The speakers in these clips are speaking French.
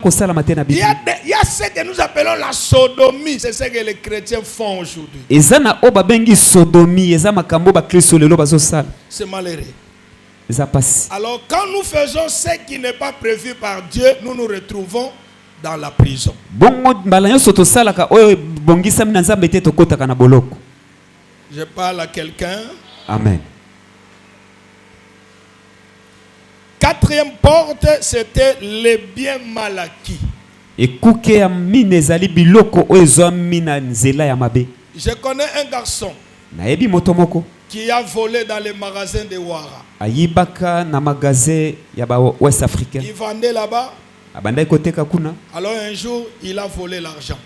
Il y a ce que nous appelons la sodomie, c'est ce que les chrétiens font aujourd'hui. C'est malheureux. Alors quand nous faisons ce qui n'est pas prévu par Dieu, nous nous retrouvons dans la prison. Je parle à quelqu'un. Amen. Quatrième porte, c'était les biens mal acquis. Je connais un garçon qui a volé dans les magasins de Ouara. Il vendait là-bas. Alors un jour, il a volé l'argent.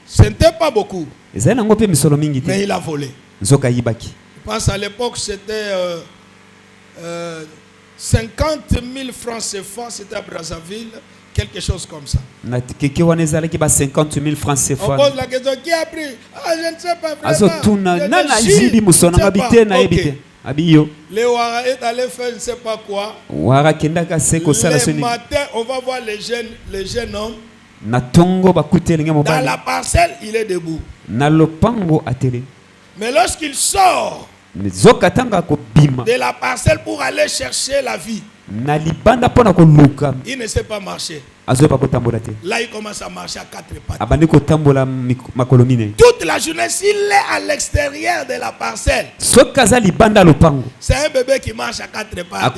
Ce n'était pas beaucoup, mais il a volé. Je pense à l'époque, c'était 50 000 francs CFA, c'était à Brazzaville, quelque chose comme ça. On pose la question, qui a pris? Ah, je ne sais pas vraiment. Okay. Le Ouara est allé faire je ne sais pas quoi. Le matin, on va voir les jeunes hommes. Dans la parcelle, il est debout. Mais lorsqu'il sort de la parcelle pour aller chercher la vie, il ne sait pas marcher. Là, il commence à marcher à quatre pattes. Toute la journée, s'il est à l'extérieur de la parcelle, c'est un bébé qui marche à quatre pattes.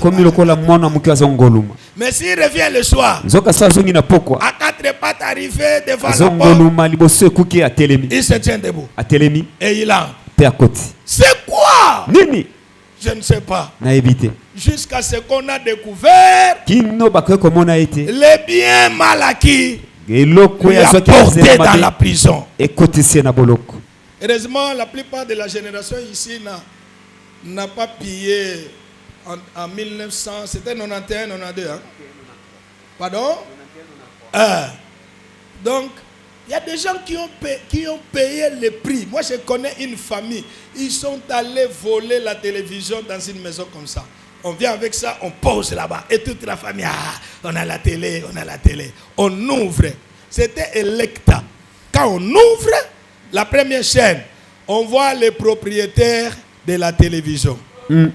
Mais s'il revient le soir, à quatre pattes arrivé devant la porte, il se tient debout. Et il entre. C'est quoi? Je ne sais pas. Jusqu'à ce qu'on a découvert les biens mal acquis portés dans la prison. Heureusement, la plupart de la génération ici n'a pas pillé en 1900, c'était 91, 92. Hein? Pardon? Donc, il y a des gens qui ont payé le prix. Moi, je connais une famille. Ils sont allés voler la télévision dans une maison comme ça. On vient avec ça, on pose là-bas. Et toute la famille, on a la télé, on a la télé. On ouvre. C'était Electa. Quand on ouvre la première chaîne, on voit les propriétaires de la télévision. Il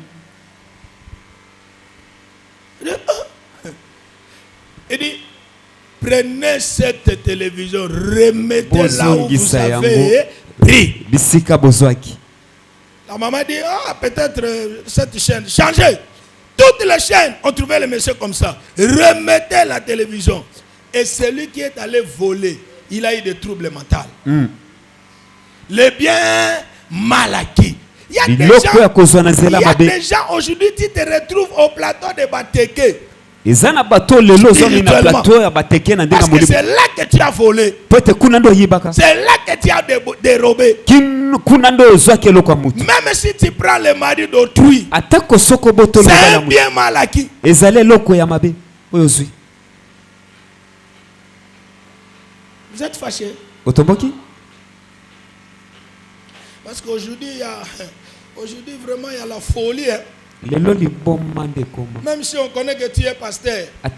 dit, prenez cette télévision, remettez-la où vous avez pris. La maman dit, peut-être cette chaîne, changez. Toutes les chaînes ont trouvé le monsieur comme ça. Remettez la télévision. Et celui qui est allé voler, il a eu des troubles mentaux. Les biens mal acquis. Il y a des gens aujourd'hui, tu te retrouves au plateau de Bateke. Parce que c'est là que tu as volé. C'est là que tu as dérobé. Même si tu prends le mari d'autrui, c'est un bien mal acquis. Vous êtes fâché? Parce qu'aujourd'hui, vraiment, il y a la folie. Hein? Même si on connaît que tu es pasteur, on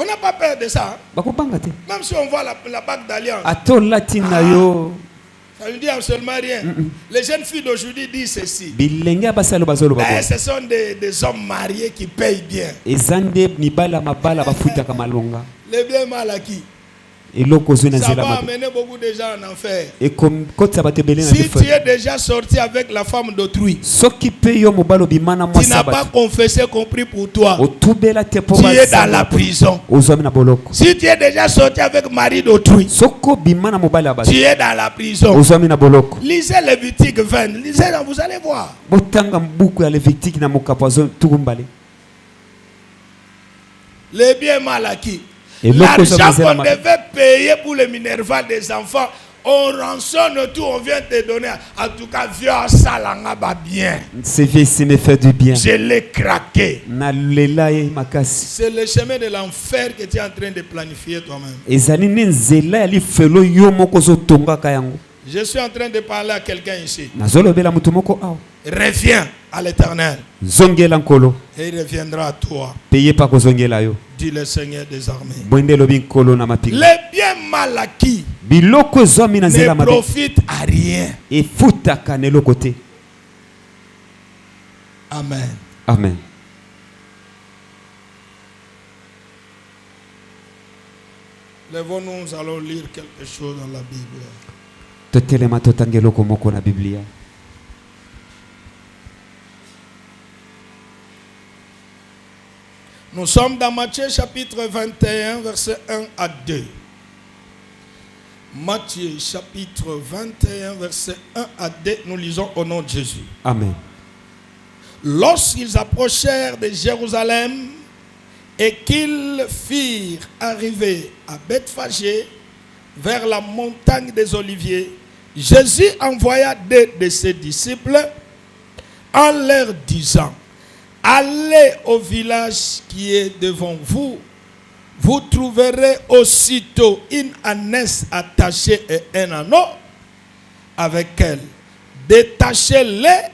n'a pas peur de ça. Hein? Même si on voit la bague d'alliance, ça ne dit absolument rien. Les jeunes filles d'aujourd'hui disent ceci. Ce sont des hommes mariés qui payent bien. Les biens mal acquis. Ça va amener beaucoup de gens en enfer. Si tu es déjà sorti avec la femme d'autrui, tu n'as pas confessé compris pour toi, tu es dans la prison. Si tu es déjà sorti avec mari d'autrui, tu es dans la prison. Lisez Lévitique 20, lisez, vous allez voir. Les biens mal acquis. L'argent qu'on devait payer pour le minerval des enfants, on rançonne tout, on vient te donner. En tout cas, vieux salangaba bien. me fait du bien. Je l'ai craqué. C'est le chemin de l'enfer que tu es en train de planifier toi-même. Je suis en train de parler à quelqu'un ici. Reviens à l'Éternel. Et il reviendra à toi. dit le Seigneur des armées. Les bien mal acquis ne profitent à rien. Amen. Amen. Lèvons-nous, nous allons lire quelque chose dans la Bible. Nous sommes dans Matthieu chapitre 21, verset 1 à 2. Matthieu chapitre 21, verset 1 à 2, nous lisons au nom de Jésus. Amen. Lorsqu'ils approchèrent de Jérusalem et qu'ils firent arriver à Bethphagée, vers la montagne des Oliviers, Jésus envoya deux de ses disciples en leur disant: allez au village qui est devant vous. Vous trouverez aussitôt une ânesse attachée et un anneau avec elle. Détachez-les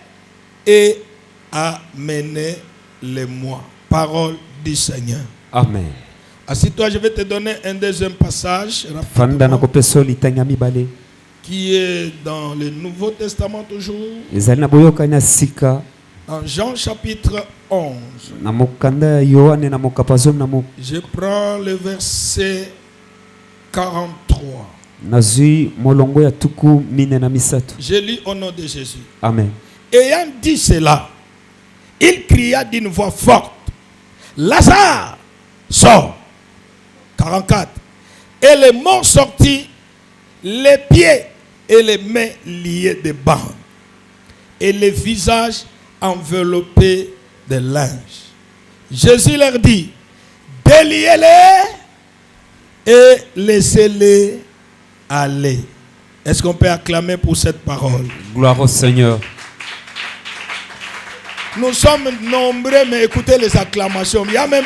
et amenez-les-moi. Parole du Seigneur. Amen. Assis-toi, je vais te donner un deuxième passage qui est dans le Nouveau Testament toujours. En Jean chapitre 11. Je prends le verset 43. Je lis au nom de Jésus. Amen. Ayant dit cela, il cria d'une voix forte: Lazare, sors. 44. Et les morts sortis, les pieds et les mains liés de bandes, et les visages enveloppés de linge. Jésus leur dit: déliez-les et laissez-les aller. Est-ce qu'on peut acclamer pour cette parole? Gloire au Seigneur. Nous sommes nombreux, mais écoutez les acclamations. Il y a même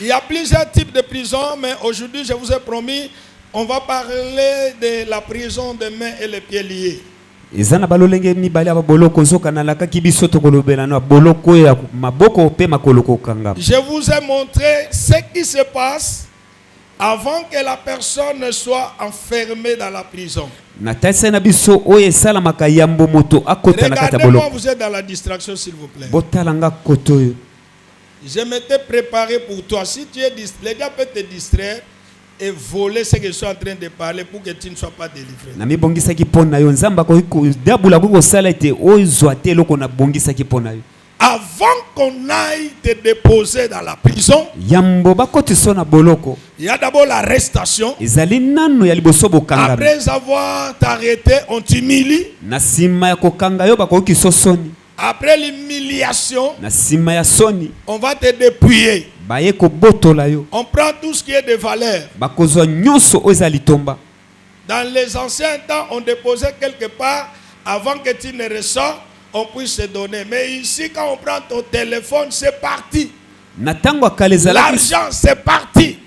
il y a plusieurs types de prisons, mais aujourd'hui, je vous ai promis, on va parler de la prison des mains et les pieds liés. Je vous ai montré ce qui se passe avant que la personne ne soit enfermée dans la prison. Regardez-moi, vous êtes dans la distraction, s'il vous plaît. Je m'étais préparé pour toi. Si tu es distrait, les gars peuvent te distraire et voler ce que je suis en train de parler pour que tu ne sois pas délivré. Avant qu'on aille te déposer dans la prison, il y a d'abord l'arrestation. Après avoir t'arrêté, on t'humilie. Après l'humiliation, on va te dépouiller. On prend tout ce qui est de valeur. Dans les anciens temps, on déposait quelque part avant que tu ne ressortes. On puisse se donner. Mais ici, quand on prend ton téléphone, c'est parti. L'argent, c'est parti.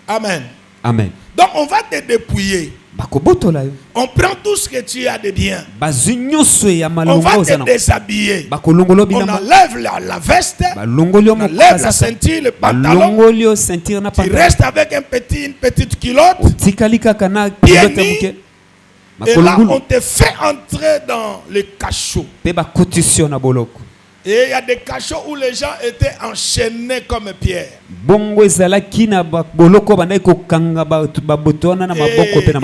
Amen. Amen. Donc, on va te dépouiller. On prend tout ce que tu as de bien. On va te déshabiller. On enlève la veste. On enlève la ceinture, le pantalon. Tu restes avec une petite culotte. Pieds nus. Et là, on te fait entrer dans le cachot. Et il y a des cachots où les gens étaient enchaînés comme Pierre. Et il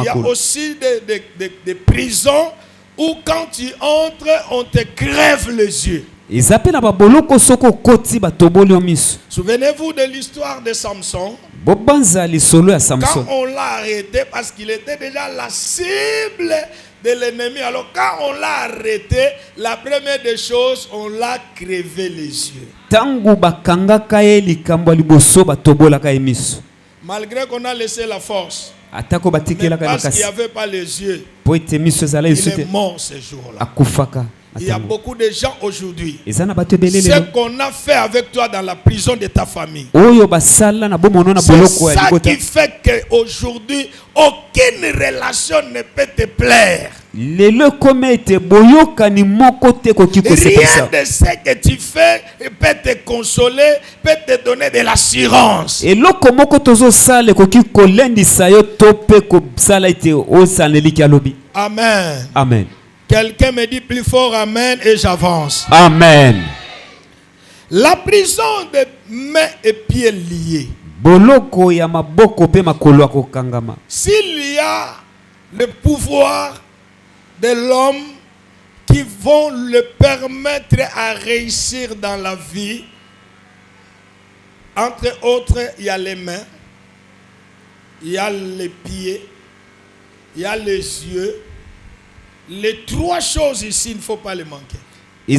y a aussi des prisons où quand tu entres, on te crève les yeux. Souvenez-vous de l'histoire de Samson. Quand on l'a arrêté, parce qu'il était déjà la cible de l'ennemi. Alors quand on l'a arrêté, la première des choses, on l'a crevé les yeux. Malgré qu'on a laissé la force, mais parce qu'il n'y avait pas les yeux, il est mort ce jour-là. Il y a beaucoup de gens aujourd'hui. eza na bato ebele Ce lelo qu'on a fait avec toi dans la prison de ta famille. oyo basala na bomono na C'est boloko ya ça libota qui fait qu'aujourd'hui, aucune relation ne peut te plaire. lelo ekoma ete boyokani moko te koki Rien kosepelisa de ce que tu fais peut te consoler, peut te donner de l'assurance. eloko moko tozosala ekoki kolendisa yo to mpe kosala ete osaneliki alobi Amen. amen Quelqu'un me dit plus fort Amen et j'avance. amen La prison de mains et pieds liés. boloko ya maboko mpe makolo ya kokangama S'il y a le pouvoir de l'homme qui vont le permettre à réussir dans la vie, entre autres, il y a les mains, il y a les pieds, il y a les yeux. Les trois choses ici, il ne faut pas les manquer.